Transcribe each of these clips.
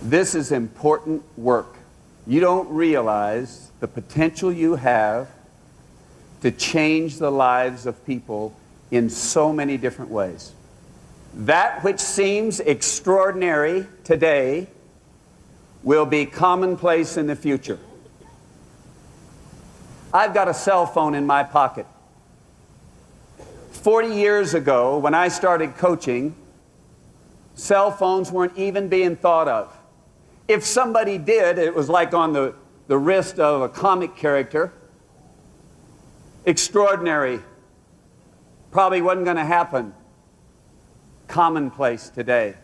This is important work. You don't realize the potential you have to change the lives of people in so many different ways. That which seems extraordinary today will be commonplace in the future. I've got a cell phone in my pocket. 40 years ago, when I started coaching, cell phones weren't even being thought of. If somebody did, it was like on the wrist of a comic character. Extraordinary. Probably wasn't going to happen. Commonplace today.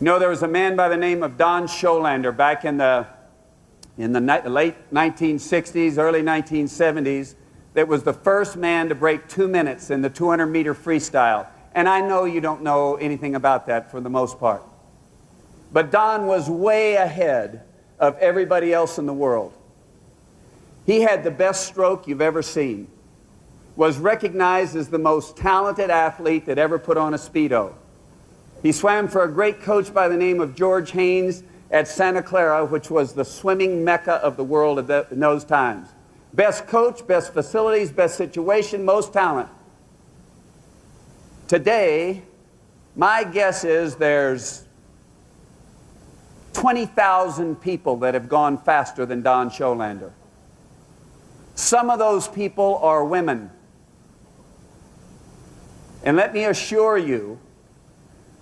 You know, there was a man by the name of Don Scholander back in the late 1960s, early 1970s, that was the first man to break 2 minutes in the 200-meter freestyle. And I know you don't know anything about that for the most part. But Don was way ahead of everybody else in the world. He had the best stroke you've ever seen, was recognized as the most talented athlete that ever put on a Speedo. He swam for a great coach by the name of George Haynes at Santa Clara, which was the swimming mecca of the world in those times. Best coach, best facilities, best situation, most talent. Today, my guess is there's 20,000 people that have gone faster than Don Scholander. Some of those people are women. And let me assure you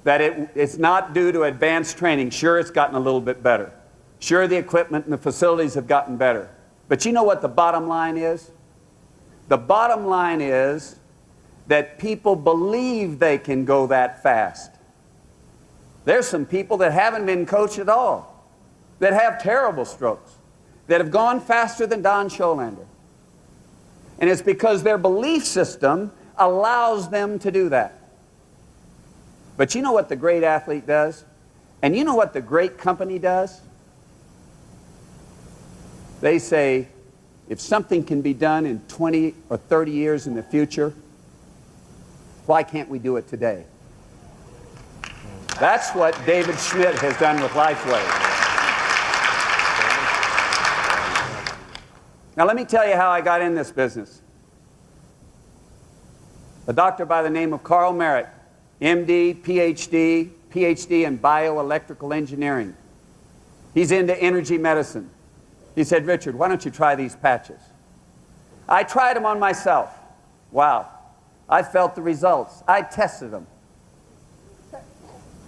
that it's not due to advanced training. Sure, it's gotten a little bit better. Sure, the equipment and the facilities have gotten better. But you know what the bottom line is? The bottom line is that people believe they can go that fast. There's some people that haven't been coached at all, that have terrible strokes, that have gone faster than Don Scholander. And it's because their belief system allows them to do that. But you know what the great athlete does? And you know what the great company does? They say, if something can be done in 20 or 30 years in the future, why can't we do it today? That's what David Schmidt has done with LIFEWAVE. Now let me tell you how I got in this business. A doctor by the name of Carl Merritt, MD, PhD in bioelectrical engineering. He's into energy medicine. He said, Richard, why don't you try these patches? I tried them on myself. Wow. I felt the results. I tested them.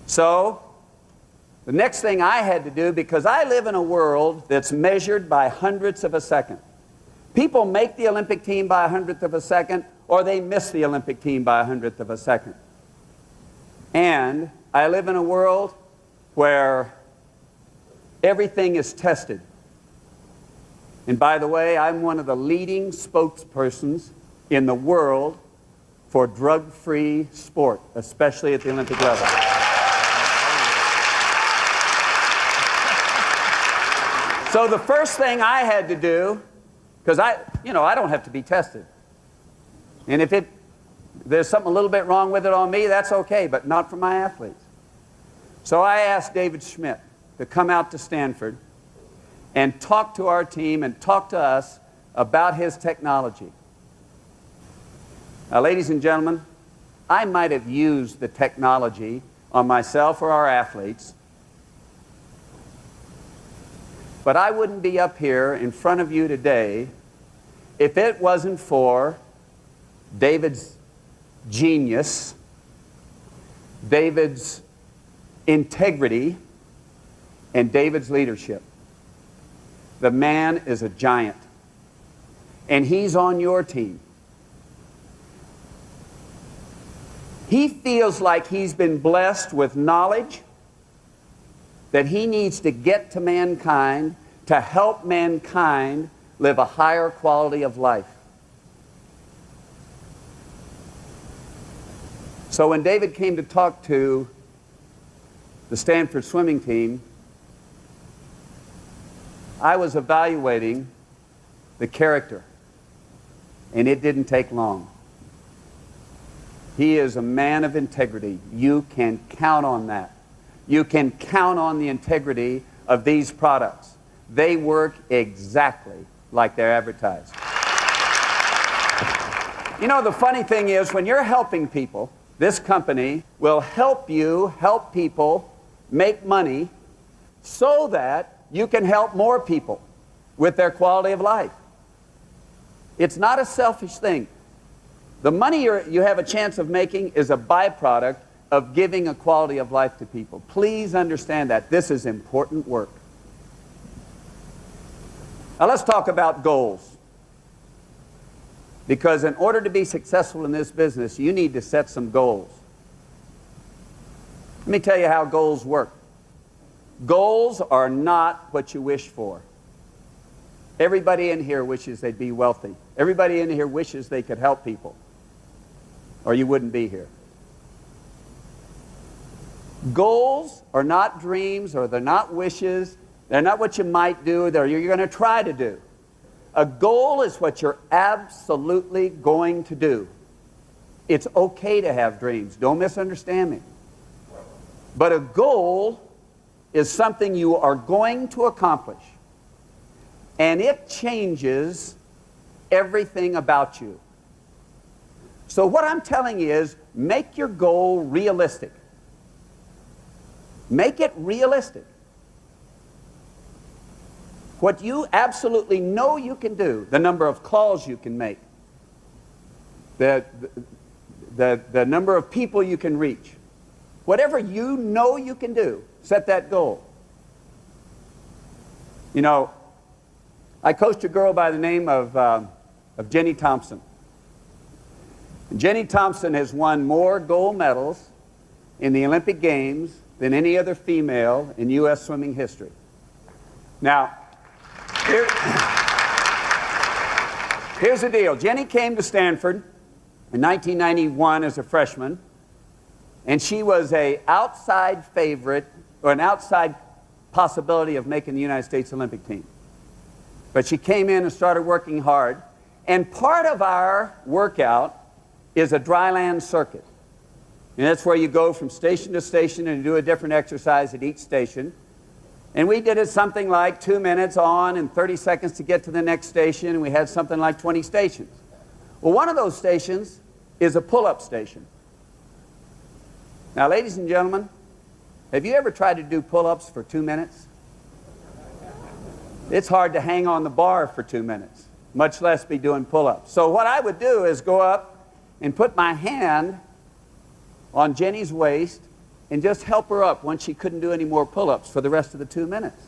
So, the next thing I had to do, because I live in a world that's measured by hundredths of a second. People make the Olympic team by a hundredth of a second, or they miss the Olympic team by a hundredth of a second. And I live in a world where everything is tested. And by the way, I'm one of the leading spokespersons in the world for drug-free sport, especially at the Olympic level. So the first thing I had to do, because I don't have to be tested. And if there's something a little bit wrong with it on me, that's okay, but not for my athletes. So I asked David Schmidt to come out to Stanford and talk to our team and talk to us about his technology. Now, ladies and gentlemen, I might have used the technology on myself or our athletes, but I wouldn't be up here in front of you today if it wasn't for David's genius, David's integrity, and David's leadership. The man is a giant, and he's on your team. He feels like he's been blessed with knowledge that he needs to get to mankind to help mankind live a higher quality of life. So when David came to talk to the Stanford swimming team, I was evaluating the character, and it didn't take long. He is a man of integrity. You can count on that. You can count on the integrity of these products. They work exactly like they're advertised. You know, the funny thing is, when you're helping people, this company will help you help people make money so that you can help more people with their quality of life. It's not a selfish thing. The money you have a chance of making is a byproduct of giving a quality of life to people. Please understand that. This is important work. Now let's talk about goals. Because in order to be successful in this business, you need to set some goals. Let me tell you how goals work. Goals are not what you wish for. Everybody in here wishes they'd be wealthy. Everybody in here wishes they could help people, or you wouldn't be here. Goals are not dreams, or they're not wishes. They're not what you might do, they're you're going to try to do. A goal is what you're absolutely going to do. It's okay to have dreams. Don't misunderstand me. But a goal is something you are going to accomplish. And it changes everything about you. So what I'm telling you is, make your goal realistic. Make it realistic. What you absolutely know you can do, the number of calls you can make, the number of people you can reach, whatever you know you can do, set that goal. You know, I coached a girl by the name of Jenny Thompson. Jenny Thompson has won more gold medals in the Olympic Games than any other female in U.S. swimming history. Now, here's the deal. Jenny came to Stanford in 1991 as a freshman, and she was an outside favorite, or an outside possibility of making the United States Olympic team. But she came in and started working hard, and part of our workout is a dry land circuit. And that's where you go from station to station and do a different exercise at each station. And we did it something like 2 minutes on and 30 seconds to get to the next station, and we had something like 20 stations. Well, one of those stations is a pull-up station. Now, ladies and gentlemen, have you ever tried to do pull-ups for 2 minutes? It's hard to hang on the bar for 2 minutes, much less be doing pull-ups. So what I would do is go up and put my hand on Jenny's waist and just help her up once she couldn't do any more pull-ups for the rest of the 2 minutes.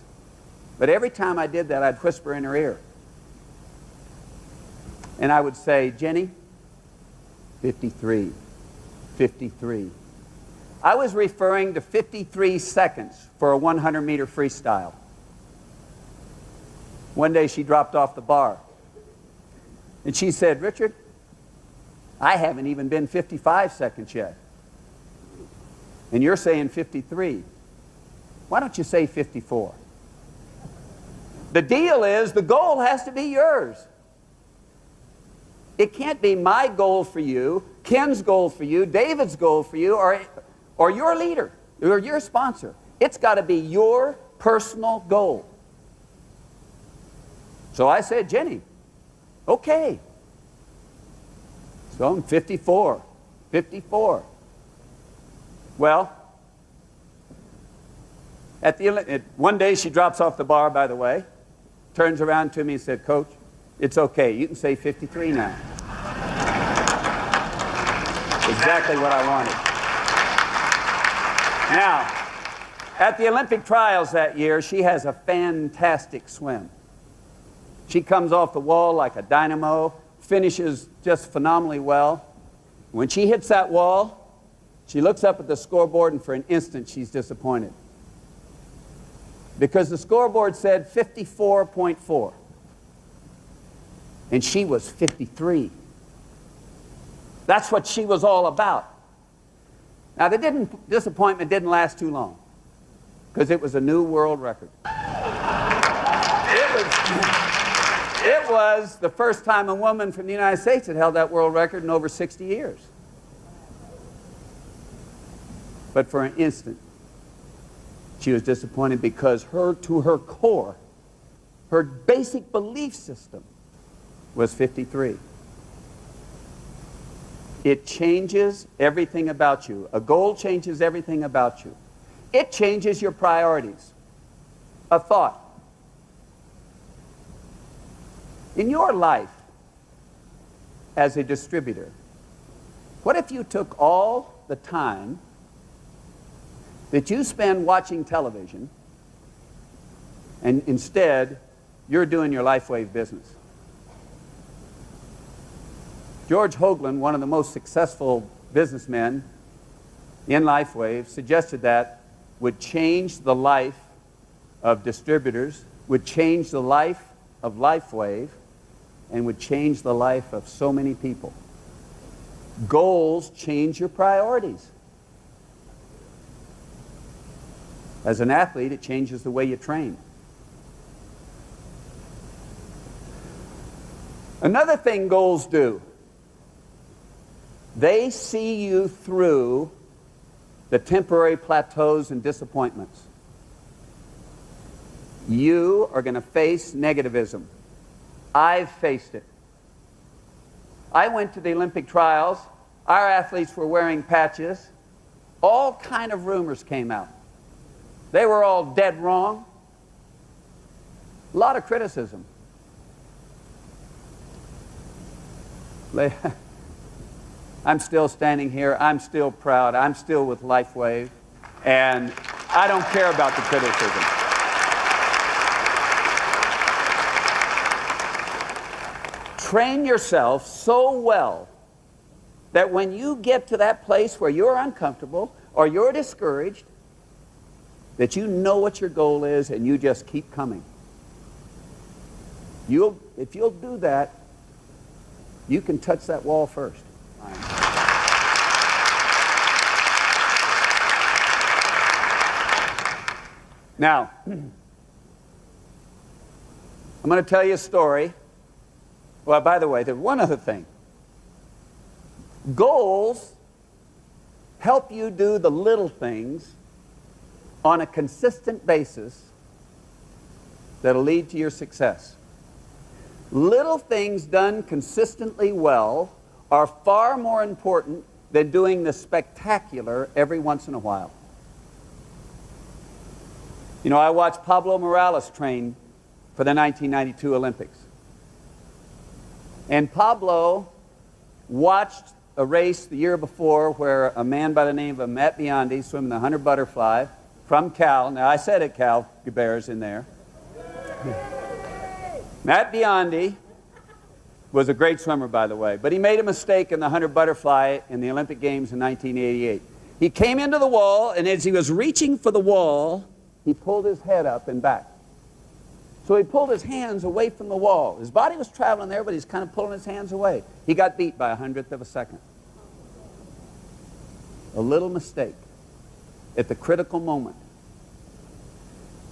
But every time I did that, I'd whisper in her ear. And I would say, Jenny, 53, 53. I was referring to 53 seconds for a 100-meter freestyle. One day she dropped off the bar. And she said, Richard, I haven't even been 55 seconds yet. And you're saying 53. Why don't you say 54? The deal is, the goal has to be yours. It can't be my goal for you, Ken's goal for you, David's goal for you, or your leader, or your sponsor. It's got to be your personal goal. So I said, Jenny, okay. So I'm 54, 54. Well, one day she drops off the bar, by the way, turns around to me and said, Coach, it's okay. You can say 53 now. Exactly what I wanted. Now, at the Olympic trials that year, she has a fantastic swim. She comes off the wall like a dynamo, finishes just phenomenally well. When she hits that wall, she looks up at the scoreboard, and for an instant, she's disappointed. Because the scoreboard said 54.4. And she was 53. That's what she was all about. Now, the disappointment didn't last too long, because it was a new world record. It was the first time a woman from the United States had held that world record in over 60 years. But for an instant, She was disappointed because to her core, her basic belief system was 53. It changes everything about you. A goal changes everything about you. It changes your priorities. A thought. In your life as a distributor, what if you took all the time that you spend watching television and instead you're doing your LIFEWAVE business? George Hoagland, one of the most successful businessmen in LIFEWAVE, suggested that would change the life of distributors, would change the life of LIFEWAVE, and would change the life of so many people. Goals change your priorities. As an athlete, it changes the way you train. Another thing goals do, they see you through the temporary plateaus and disappointments. You are going to face negativism. I've faced it. I went to the Olympic trials. Our athletes were wearing patches. All kind of rumors came out. They were all dead wrong. A lot of criticism. I'm still standing here. I'm still proud. I'm still with LIFEWAVE. And I don't care about the criticism. Train yourself so well that when you get to that place where you're uncomfortable or you're discouraged, that you know what your goal is and you just keep coming. If you'll do that, you can touch that wall first. Now, I'm going to tell you a story. Well, by the way, there's one other thing. Goals help you do the little things on a consistent basis that'll lead to your success. Little things done consistently well are far more important than doing the spectacular every once in a while. You know, I watched Pablo Morales train for the 1992 Olympics. And Pablo watched a race the year before where a man by the name of Matt Biondi swimming the 100 butterfly from Cal. Now, I said it, Cal. Bear's in there. Matt Biondi was a great swimmer, by the way, but he made a mistake in the 100 butterfly in the Olympic Games in 1988. He came into the wall, and as he was reaching for the wall, he pulled his head up and back. So he pulled his hands away from the wall. His body was traveling there, but he's kind of pulling his hands away. He got beat by 100th of a second. A little mistake at the critical moment.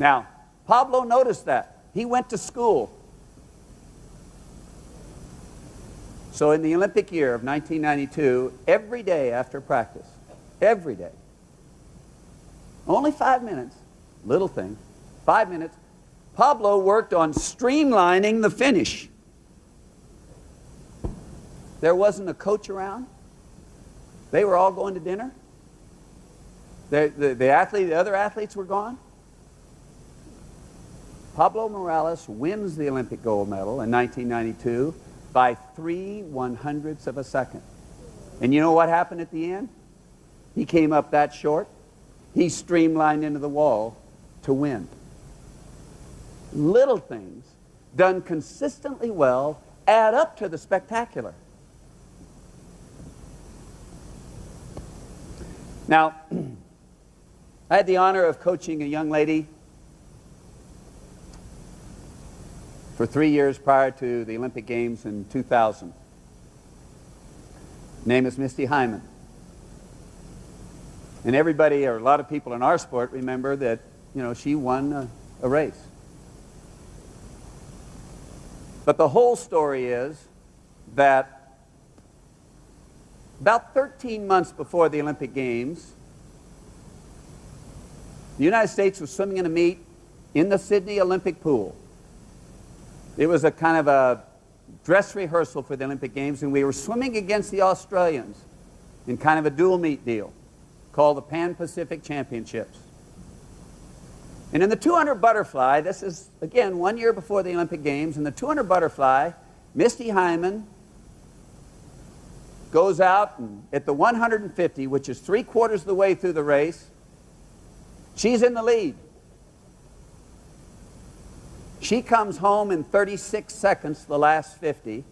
Now, Pablo noticed that. He went to school. So in the Olympic year of 1992, every day after practice, every day, only 5 minutes, little thing, 5 minutes, Pablo worked on streamlining the finish. There wasn't a coach around. They were all going to dinner. The other athletes were gone. Pablo Morales wins the Olympic gold medal in 1992 by 3/100ths of a second. And you know what happened at the end? He came up that short. He streamlined into the wall to win. Little things done consistently well add up to the spectacular. Now, I had the honor of coaching a young lady for 3 years prior to the Olympic Games in 2000. Her name is Misty Hyman. And everybody, or a lot of people in our sport, remember that, you know, she won a race. But the whole story is that about 13 months before the Olympic Games, The United States was swimming in a meet in the Sydney Olympic pool. It was a kind of a dress rehearsal for the Olympic Games, and we were swimming against the Australians in kind of a dual meet deal called the Pan-Pacific Championships. And in the 200 butterfly, this is, again, 1 year before the Olympic Games, in the 200 butterfly, Misty Hyman goes out and at the 150, which is 3/4 of the way through the race, she's in the lead. She comes home in 36 seconds, the last 50.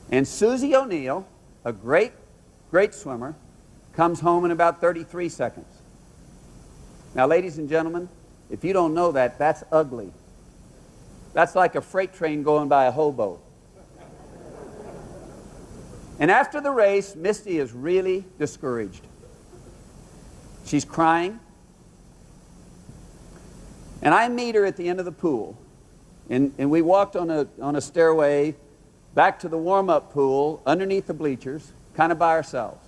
And Susie O'Neill, a great swimmer, comes home in about 33 seconds. Now, ladies and gentlemen, if you don't know that, that's ugly. That's like a freight train going by a hobo. And after the race, Misty is really discouraged. She's crying. And I meet her at the end of the pool. And we walked on a stairway back to the warm-up pool underneath the bleachers, kind of by ourselves.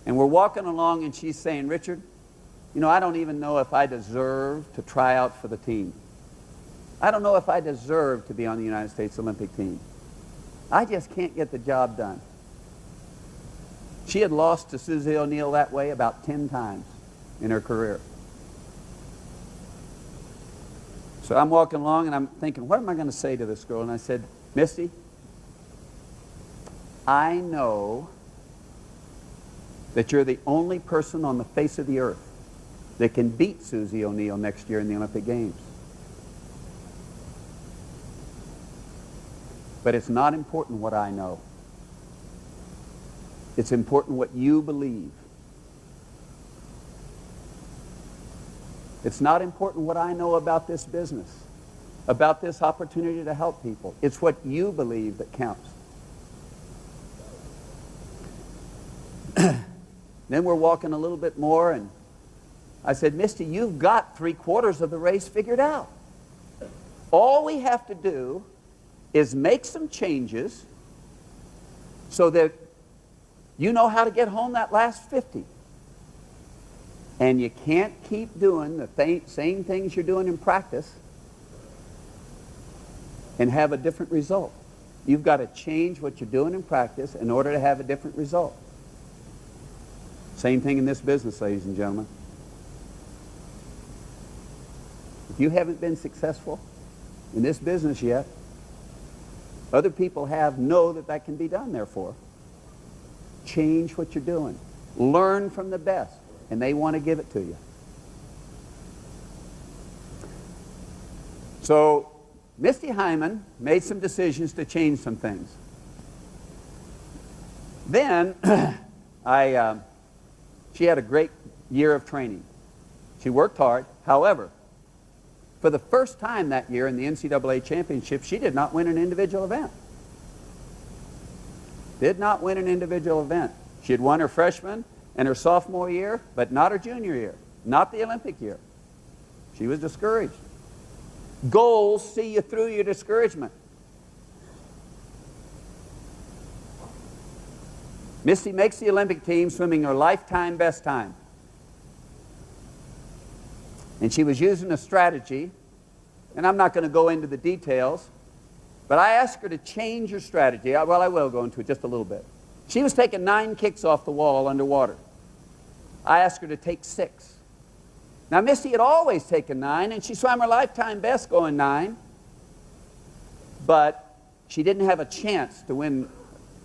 And we're walking along, and she's saying, "Richard, you know, I don't even know if I deserve to try out for the team. I don't know if I deserve to be on the United States Olympic team. I just can't get the job done." She had lost to Susie O'Neill that way about 10 times in her career. So I'm walking along, and I'm thinking, what am I going to say to this girl? And I said, "Misty, I know that you're the only person on the face of the earth that can beat Susie O'Neill next year in the Olympic Games. But it's not important what I know. It's important what you believe. It's not important what I know about this business, about this opportunity to help people. It's what you believe that counts." Then we're walking a little bit more, and I said, "Misty, you've got 3/4 of the race figured out. All we have to do is make some changes so that you know how to get home that last 50. And you can't keep doing the same things you're doing in practice and have a different result. You've got to change what you're doing in practice in order to have a different result." Same thing in this business, ladies and gentlemen. If you haven't been successful in this business yet, other people know that can be done, therefore. Change what you're doing. Learn from the best, and they want to give it to you. So Misty Hyman made some decisions to change some things. Then she had a great year of training. She worked hard. However, for the first time that year in the NCAA championship, she did not win an individual event. Did not win an individual event. She had won her freshman and her sophomore year, but not her junior year, not the Olympic year. She was discouraged. Goals see you through your discouragement. Misty makes the Olympic team swimming her lifetime best time. And she was using a strategy, and I'm not going to go into the details, but I asked her to change her strategy. Well, I will go into it just a little bit. She was taking 9 kicks off the wall underwater. I asked her to take 6. Now, Misty had always taken 9, and she swam her lifetime best going 9, but she didn't have a chance to win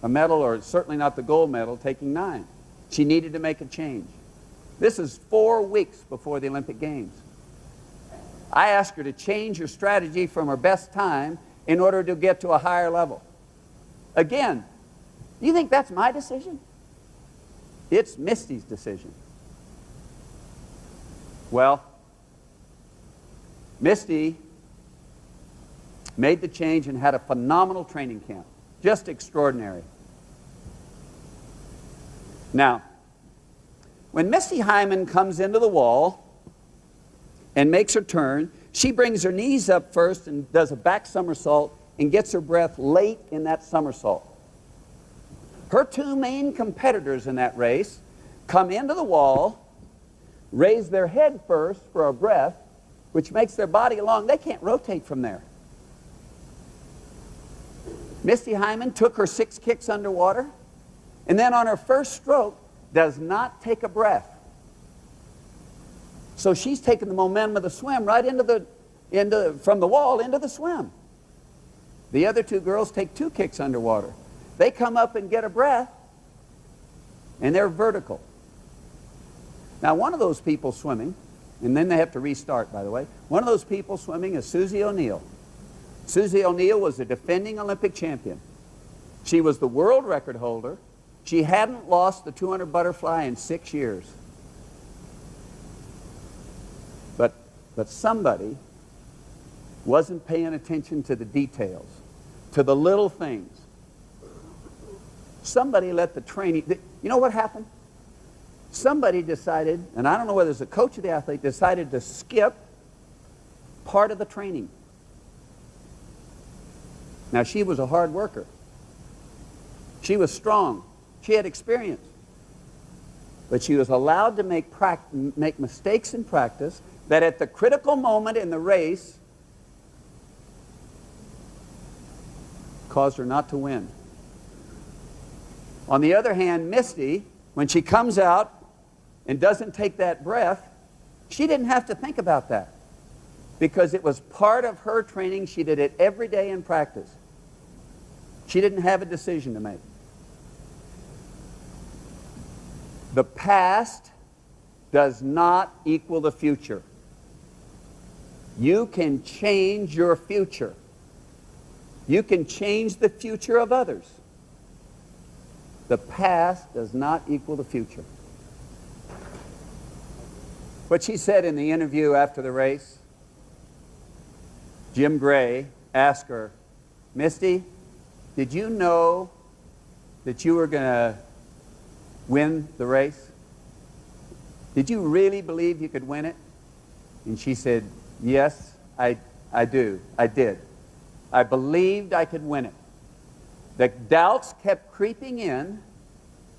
a medal, or certainly not the gold medal, taking 9. She needed to make a change. This is 4 weeks before the Olympic Games. I asked her to change her strategy from her best time in order to get to a higher level. Again, do you think that's my decision? It's Misty's decision. Well, Misty made the change and had a phenomenal training camp. Just extraordinary. Now, when Misty Hyman comes into the wall and makes her turn, she brings her knees up first and does a back somersault and gets her breath late in that somersault. Her 2 main competitors in that race come into the wall, raise their head first for a breath, which makes their body long. They can't rotate from there. Misty Hyman took her 6 kicks underwater, and then on her first stroke does not take a breath. So she's taking the momentum of the swim right from the wall into the swim. The other 2 girls take 2 kicks underwater. They come up and get a breath, and they're vertical. Now, one of those people swimming, and then they have to restart, by the way, one of those people swimming is Susie O'Neill. Susie O'Neill was the defending Olympic champion. She was the world record holder. She hadn't lost the 200 butterfly in 6 years. But somebody wasn't paying attention to the details, to the little things. Somebody let the training... You know what happened? Somebody decided, and I don't know whether it's the coach or the athlete, decided to skip part of the training. Now, she was a hard worker. She was strong. She had experience. But she was allowed to make mistakes in practice that at the critical moment in the race caused her not to win. On the other hand, Misty, when she comes out and doesn't take that breath, she didn't have to think about that because it was part of her training. She did it every day in practice. She didn't have a decision to make. The past does not equal the future. You can change your future. You can change the future of others. The past does not equal the future. What she said in the interview after the race, Jim Gray asked her, Misty, did you know that you were going to win the race? Did you really believe you could win it? And she said, yes, I did. I believed I could win it. The doubts kept creeping in,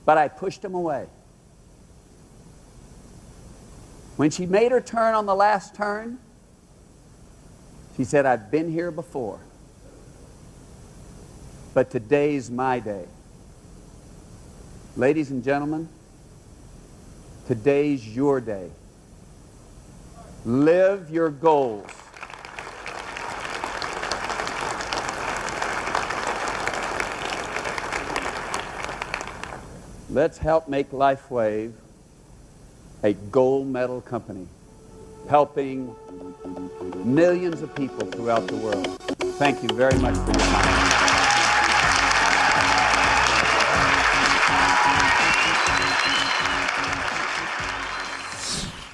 but I pushed them away. When she made her turn on the last turn, she said, I've been here before, but today's my day. Ladies and gentlemen, today's your day. Live your goals. Let's help make LIFEWAVE a gold medal company, helping millions of people throughout the world. Thank you very much for your time.